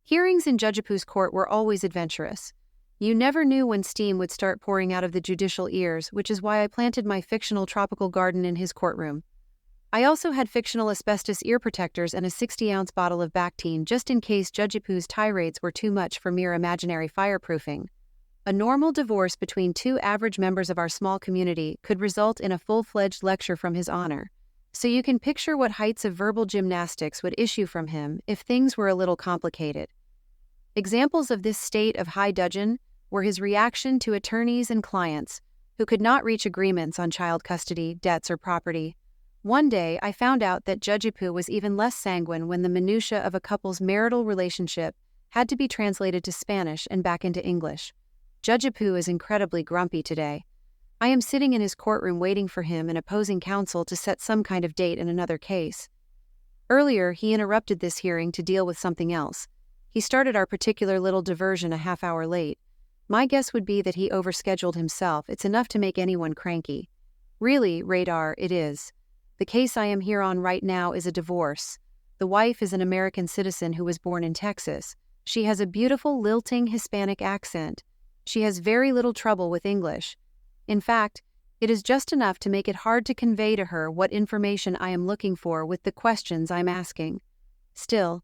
Hearings in Judgipoo's court were always adventurous. You never knew when steam would start pouring out of the judicial ears, which is why I planted my fictional tropical garden in his courtroom. I also had fictional asbestos ear protectors and a 60-ounce bottle of Bactine just in case Judgipoo's tirades were too much for mere imaginary fireproofing. A normal divorce between two average members of our small community could result in a full-fledged lecture from his honor. So you can picture what heights of verbal gymnastics would issue from him if things were a little complicated. Examples of this state of high dudgeon were his reaction to attorneys and clients who could not reach agreements on child custody, debts, or property. One day, I found out that Judgipoo was even less sanguine when the minutiae of a couple's marital relationship had to be translated to Spanish and back into English. Judgipoo is incredibly grumpy today. I am sitting in his courtroom waiting for him and opposing counsel to set some kind of date in another case. Earlier, he interrupted this hearing to deal with something else. He started our particular little diversion a half-hour late. My guess would be that he overscheduled himself. It's enough to make anyone cranky. Really, Radar, it is. The case I am here on right now is a divorce. The wife is an American citizen who was born in Texas. She has a beautiful, lilting Hispanic accent. She has very little trouble with English. In fact, it is just enough to make it hard to convey to her what information I am looking for with the questions I'm asking. Still,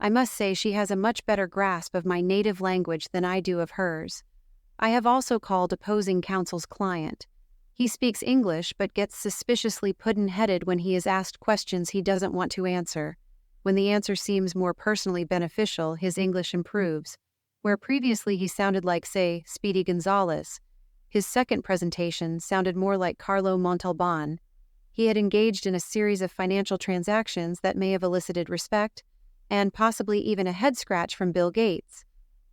I must say she has a much better grasp of my native language than I do of hers. I have also called opposing counsel's client. He speaks English but gets suspiciously puddin'-headed when he is asked questions he doesn't want to answer. When the answer seems more personally beneficial, his English improves. Where previously he sounded like, say, Speedy Gonzales, his second presentation sounded more like Carlo Montalban. He had engaged in a series of financial transactions that may have elicited respect, and possibly even a head scratch from Bill Gates.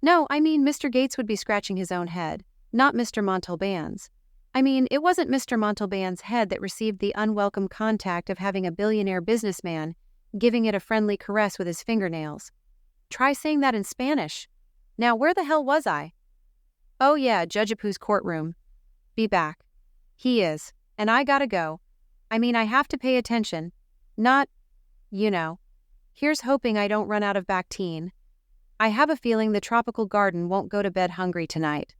No, I mean Mr. Gates would be scratching his own head, not Mr. Montalban's. I mean, it wasn't Mr. Montalban's head that received the unwelcome contact of having a billionaire businessman giving it a friendly caress with his fingernails. Try saying that in Spanish. Now, where the hell was I? Oh yeah, Judgipoo's courtroom. Be back. He is. And I gotta go. I mean, I have to pay attention. Not, you know. Here's hoping I don't run out of Bactine. I have a feeling the tropical garden won't go to bed hungry tonight.